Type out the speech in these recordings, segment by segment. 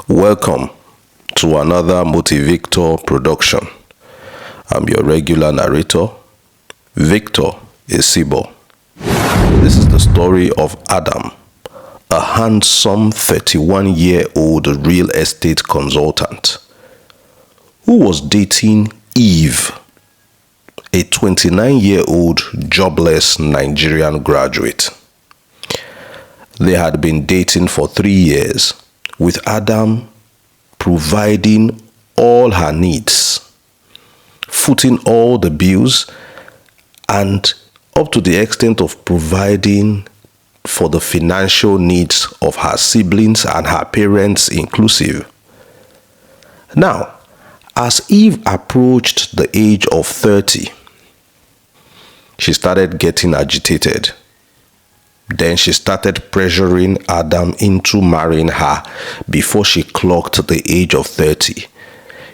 Welcome to another MOTIVICTOR production. I'm your regular narrator, Victor Isibo. This is the story of Adam, a handsome 31-year-old real estate consultant who was dating Eve, a 29-year-old jobless Nigerian graduate. They had been dating for 3 years, with Adam providing all her needs, footing all the bills, and up to the extent of providing for the financial needs of her siblings and her parents inclusive. Now, as Eve approached the age of 30, she started getting agitated. Then she started pressuring Adam into marrying her before she clocked the age of 30.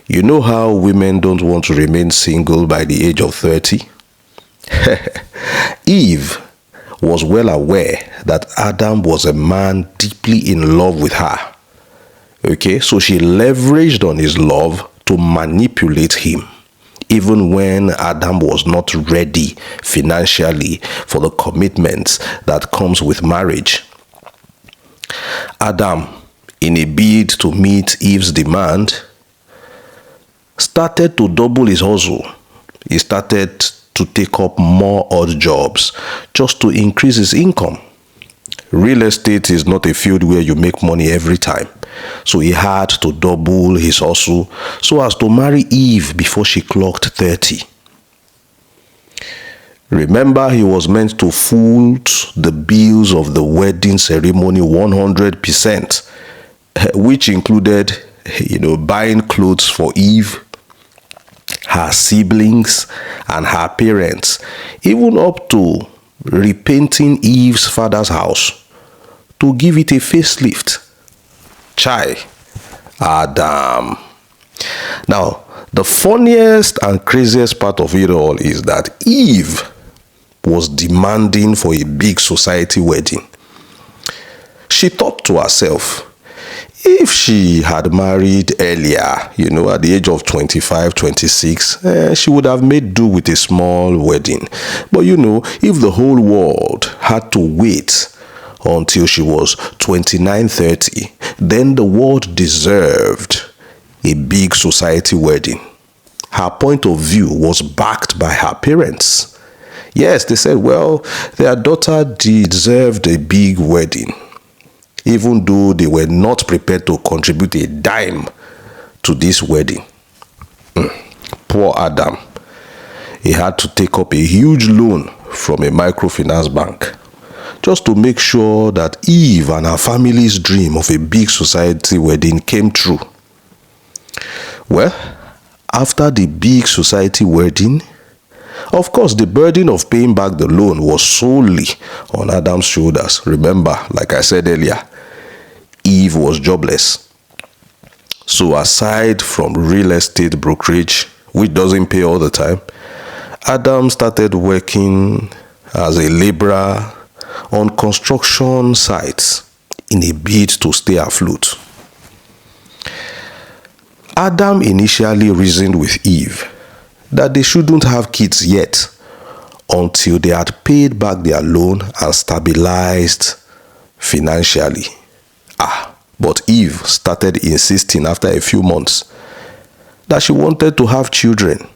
You know how women don't want to remain single by the age of 30? Eve was well aware that Adam was a man deeply in love with her. Okay, so she leveraged on his love to manipulate him, even when Adam was not ready financially for the commitments that comes with marriage. Adam, in a bid to meet Eve's demand, started to double his hustle. He started to take up more odd jobs just to increase his income. Real estate is not a field where you make money every time. So he had to double his hustle so as to marry Eve before she clocked 30. Remember, he was meant to foot the bills of the wedding ceremony 100%, which included, buying clothes for Eve, her siblings, and her parents, even up to repainting Eve's father's house to give it a facelift. Chai, Adam. Now, the funniest and craziest part of it all is that Eve was demanding for a big society wedding. She thought to herself, if she had married earlier, at the age of 25, 26, she would have made do with a small wedding. But if the whole world had to wait until she was 29, 30, then the world deserved a big society wedding. Her point of view was backed by her parents. Yes, they said, well, their daughter deserved a big wedding, even though they were not prepared to contribute a dime to this wedding. Poor Adam. He had to take up a huge loan from a microfinance bank just to make sure that Eve and her family's dream of a big society wedding came true. Well, after the big society wedding, of course, the burden of paying back the loan was solely on Adam's shoulders. Remember, like I said earlier, Eve was jobless. So aside from real estate brokerage, which doesn't pay all the time, Adam started working as a laborer on construction sites in a bid to stay afloat. Adam initially reasoned with Eve that they shouldn't have kids yet until they had paid back their loan and stabilized financially. But Eve started insisting after a few months that she wanted to have children,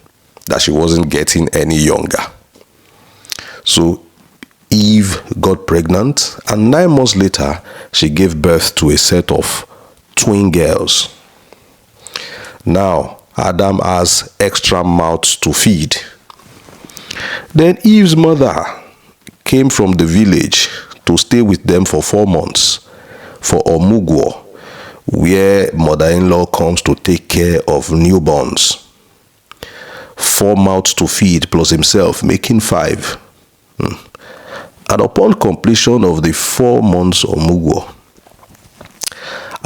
that she wasn't getting any younger. So Eve got pregnant, and 9 months later, she gave birth to a set of twin girls. Now, Adam has extra mouths to feed. Then Eve's mother came from the village to stay with them for 4 months for Omugwo, where mother-in-law comes to take care of newborns. 4 mouths to feed plus himself, making 5. And upon completion of the 4 months Omugwo,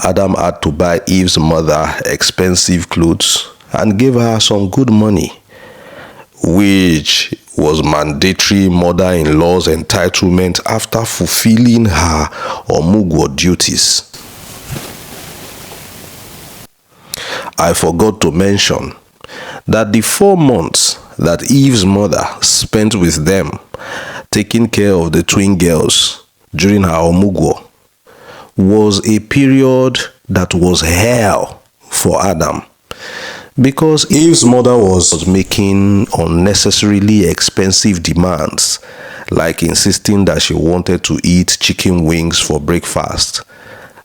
Adam had to buy Eve's mother expensive clothes and give her some good money, which was mandatory mother-in-law's entitlement after fulfilling her Omugwo duties. I forgot to mention that the 4 months that Eve's mother spent with them, taking care of the twin girls during her omugwo, was a period that was hell for Adam, because Eve's mother was making unnecessarily expensive demands, like insisting that she wanted to eat chicken wings for breakfast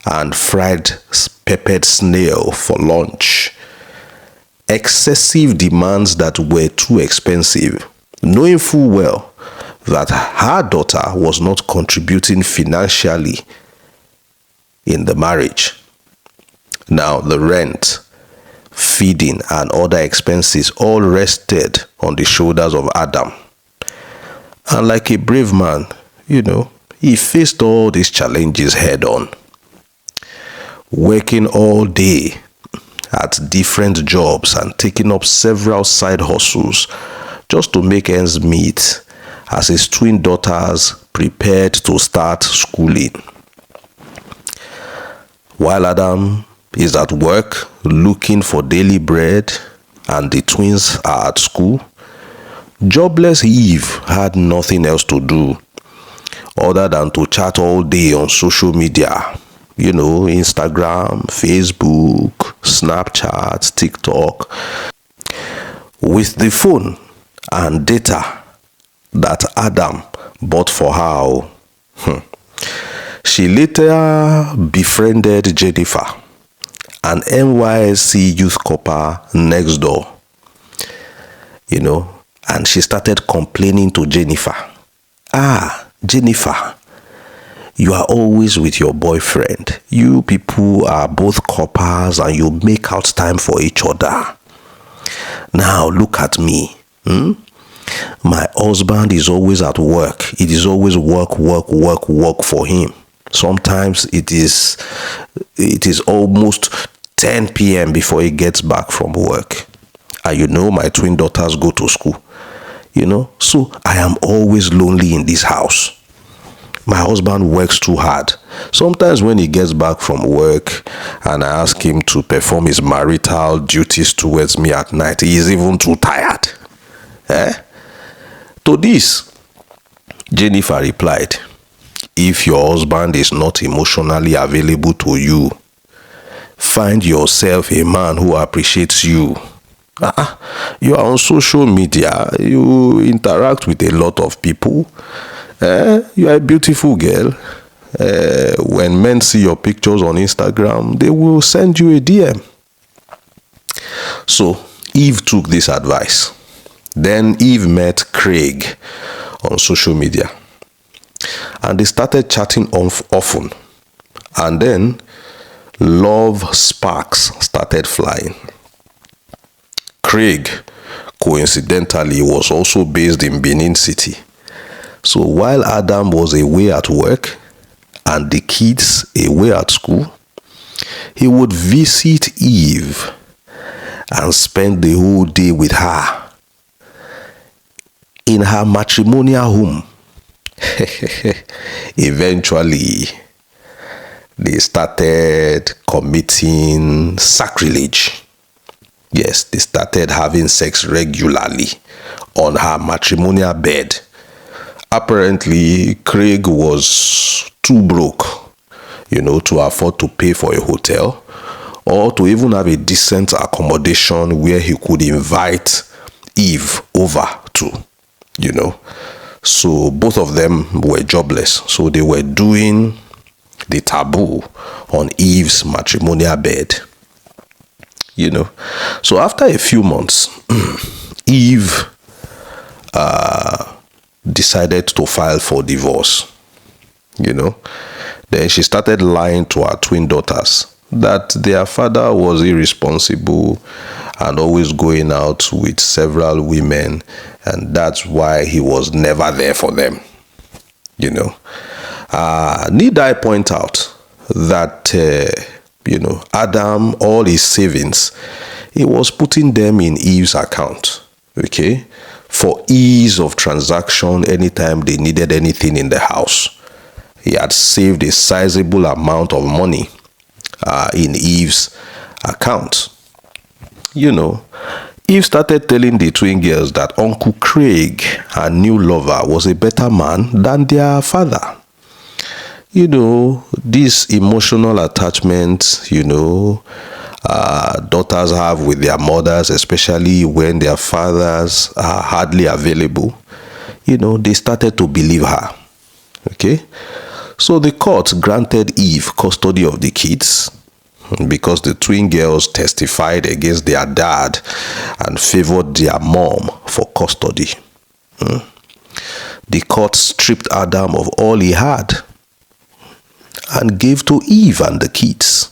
and fried peppered snail for lunch. Excessive demands that were too expensive, knowing full well that her daughter was not contributing financially in the marriage. Now the rent, feeding, and other expenses all rested on the shoulders of Adam. And like a brave man, he faced all these challenges head on, working all day at different jobs and taking up several side hustles just to make ends meet as his twin daughters prepared to start schooling. While Adam is at work looking for daily bread and the twins are at school, jobless Eve had nothing else to do other than to chat all day on social media. Instagram, Facebook, Snapchat, TikTok. With the phone and data that Adam bought for her. She later befriended Jennifer, an NYSC youth corper next door. And she started complaining to Jennifer. Jennifer, you are always with your boyfriend. You people are both coppers and you make out time for each other. Now look at me. My husband is always at work. It is always work for him. Sometimes it is almost 10 p.m. before he gets back from work. And my twin daughters go to school. So I am always lonely in this house. My husband works too hard. Sometimes when he gets back from work and I ask him to perform his marital duties towards me at night, he is even too tired. To this, Jennifer replied, if your husband is not emotionally available to you, find yourself a man who appreciates you. You are on social media. You interact with a lot of people. You are a beautiful girl. When men see your pictures on Instagram, they will send you a DM. So Eve took this advice. Then Eve met Craig on social media. And they started chatting often. And then love sparks started flying. Craig, coincidentally, was also based in Benin City. So while Adam was away at work and the kids away at school, he would visit Eve and spend the whole day with her in her matrimonial home. Eventually, they started committing sacrilege. Yes, they started having sex regularly on her matrimonial bed. Apparently, Craig was too broke, to afford to pay for a hotel or to even have a decent accommodation where he could invite Eve over to, So both of them were jobless. So they were doing the taboo on Eve's matrimonial bed. So after a few months, Eve decided to file for divorce. Then she started lying to her twin daughters that their father was irresponsible and always going out with several women, and that's why he was never there for them. Need I point out that Adam, all his savings, he was putting them in Eve's account, for ease of transaction anytime they needed anything in the house. He had saved a sizable amount of money in Eve's account. Eve started telling the twin girls that Uncle Craig, her new lover, was a better man than their father. This emotional attachment, daughters have with their mothers, especially when their fathers are hardly available, they started to believe her. Okay? So the court granted Eve custody of the kids because the twin girls testified against their dad and favored their mom for custody. The court stripped Adam of all he had and gave to Eve and the kids.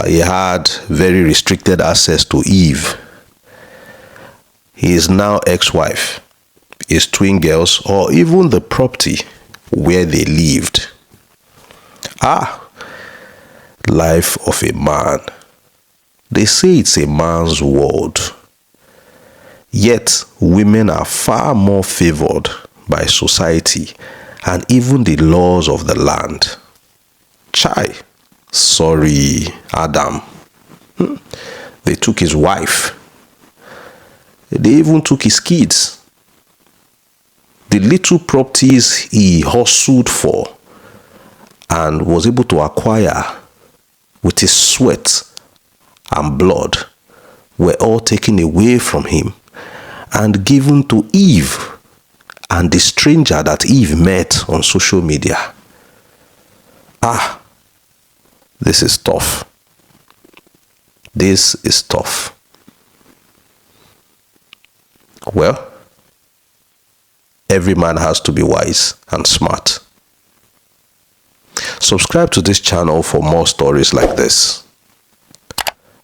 He had very restricted access to Eve. His now ex-wife, his twin girls, or even the property where they lived. Life of a man. They say it's a man's world. Yet, women are far more favored by society and even the laws of the land. Chai. Sorry, Adam. They took his wife. They even took his kids. The little properties he hustled for and was able to acquire with his sweat and blood were all taken away from him and given to Eve and the stranger that Eve met on social media. This is tough. This is tough. Well, every man has to be wise and smart. Subscribe to this channel for more stories like this.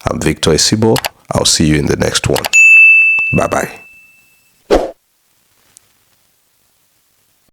I'm Victor Esibo. I'll see you in the next one. Bye-bye.